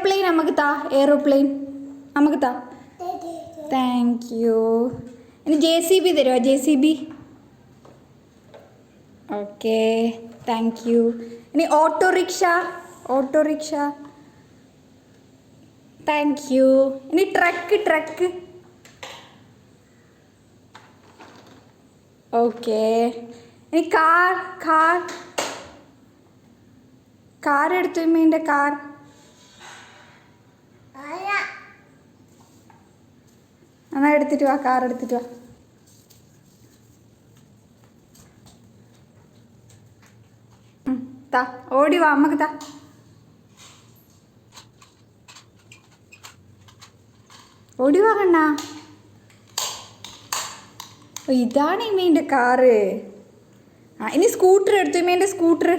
Aeroplane നമുക്ക് താ. Aeroplane നമുക്ക് താ. Thank you. ഇനി JCB തരുമോ? JCB. Okay, thank you. ഇനി ഓട്ടോറിക്ഷ. ഓട്ടോറിക്ഷ. Thank you. ഇനി ട്രക്ക്. ട്രക്ക്. ഓക്കെ. ഇനി കാർ. കാർ. കാർ എടുത്തു മീൻ്റെ കാർ. എന്നാ എടുത്തിട്ട് വാ, കാർ എടുത്തിട്ട് വാ. താ, ഓടി വാ, അമ്മക്ക് താ. ഓടി വാ കണ്ണാ. ഇതാണ് ഇമ്മീൻ്റെ കാറ്. ആ, ഇനി സ്കൂട്ടർ എടുത്തു ഇമ്മേൻ്റെ സ്കൂട്ടർ.